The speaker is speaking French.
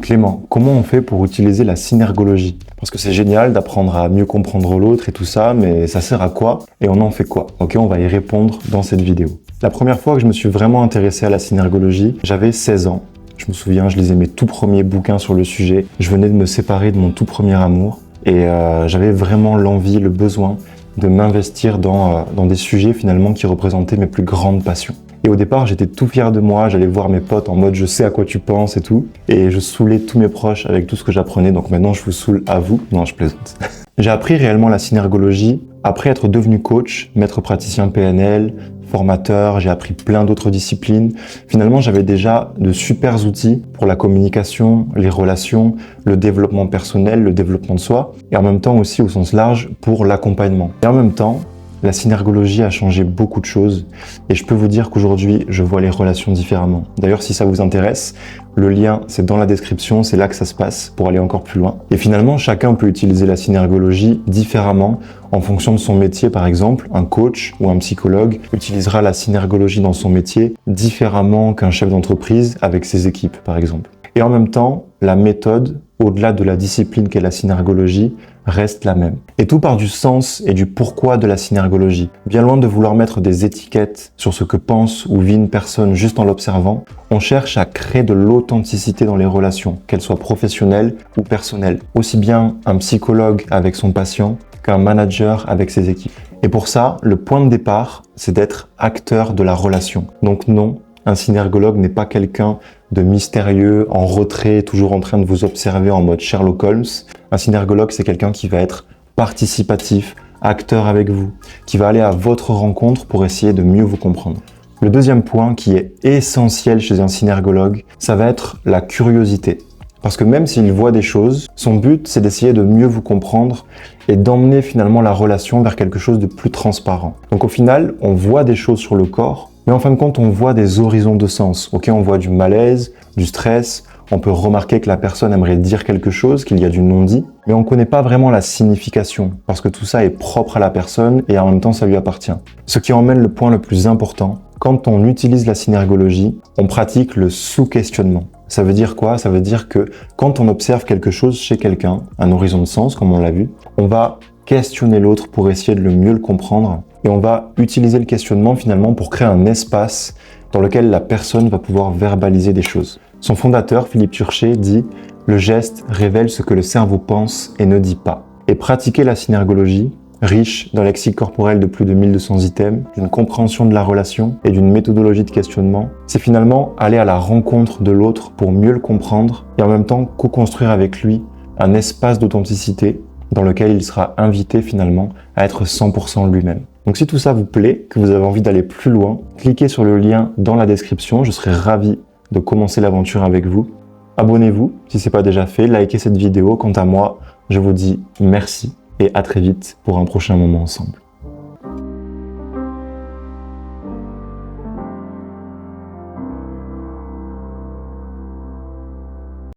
Clément, comment on fait pour utiliser la synergologie? Parce que c'est génial d'apprendre à mieux comprendre l'autre et tout ça, mais ça sert à quoi? Et on en fait quoi? Ok, on va y répondre dans cette vidéo. La première fois que je me suis vraiment intéressé à la synergologie, j'avais 16 ans. Je me souviens, je lisais mes tout premiers bouquins sur le sujet. Je venais de me séparer de mon tout premier amour et j'avais vraiment l'envie, le besoin de m'investir dans des sujets finalement qui représentaient mes plus grandes passions. Et au départ, j'étais tout fier de moi, j'allais voir mes potes en mode je sais à quoi tu penses et tout. Et je saoulais tous mes proches avec tout ce que j'apprenais, donc maintenant je vous saoule à vous. Non, je plaisante. J'ai appris réellement la synergologie après être devenu coach, maître praticien PNL, formateur, j'ai appris plein d'autres disciplines. Finalement, j'avais déjà de super outils pour la communication, les relations, le développement personnel, le développement de soi, et en même temps aussi au sens large pour l'accompagnement. Et en même temps, la synergologie a changé beaucoup de choses et je peux vous dire qu'aujourd'hui, je vois les relations différemment. D'ailleurs, si ça vous intéresse, le lien, c'est dans la description, c'est là que ça se passe pour aller encore plus loin. Et finalement, chacun peut utiliser la synergologie différemment en fonction de son métier. Par exemple, un coach ou un psychologue utilisera la synergologie dans son métier différemment qu'un chef d'entreprise avec ses équipes, par exemple. Et en même temps, la méthode, au-delà de la discipline qu'est la synergologie, reste la même. Et tout part du sens et du pourquoi de la synergologie. Bien loin de vouloir mettre des étiquettes sur ce que pense ou vit une personne juste en l'observant, on cherche à créer de l'authenticité dans les relations, qu'elles soient professionnelles ou personnelles. Aussi bien un psychologue avec son patient qu'un manager avec ses équipes. Et pour ça, le point de départ, c'est d'être acteur de la relation. Donc non, un synergologue n'est pas quelqu'un de mystérieux, en retrait, toujours en train de vous observer en mode Sherlock Holmes. Un synergologue, c'est quelqu'un qui va être participatif, acteur avec vous, qui va aller à votre rencontre pour essayer de mieux vous comprendre. Le deuxième point qui est essentiel chez un synergologue, ça va être la curiosité. Parce que même s'il voit des choses, son but, c'est d'essayer de mieux vous comprendre et d'emmener finalement la relation vers quelque chose de plus transparent. Donc au final, on voit des choses sur le corps, mais en fin de compte, on voit des horizons de sens. Ok, on voit du malaise, du stress, on peut remarquer que la personne aimerait dire quelque chose, qu'il y a du non-dit, mais on ne connaît pas vraiment la signification, parce que tout ça est propre à la personne et en même temps ça lui appartient. Ce qui emmène le point le plus important, quand on utilise la synergologie, on pratique le sous-questionnement. Ça veut dire quoi? Ça veut dire que quand on observe quelque chose chez quelqu'un, un horizon de sens comme on l'a vu, on va questionner l'autre pour essayer de mieux le comprendre et on va utiliser le questionnement finalement pour créer un espace dans lequel la personne va pouvoir verbaliser des choses. Son fondateur, Philippe Turchet, dit « Le geste révèle ce que le cerveau pense et ne dit pas ». Et pratiquer la synergologie, riche d'un lexique corporel de plus de 1200 items, d'une compréhension de la relation et d'une méthodologie de questionnement, c'est finalement aller à la rencontre de l'autre pour mieux le comprendre et en même temps co-construire avec lui un espace d'authenticité dans lequel il sera invité finalement à être 100% lui-même. Donc si tout ça vous plaît, que vous avez envie d'aller plus loin, cliquez sur le lien dans la description, je serai ravi de commencer l'aventure avec vous. Abonnez-vous si ce n'est pas déjà fait, likez cette vidéo. Quant à moi, je vous dis merci et à très vite pour un prochain moment ensemble.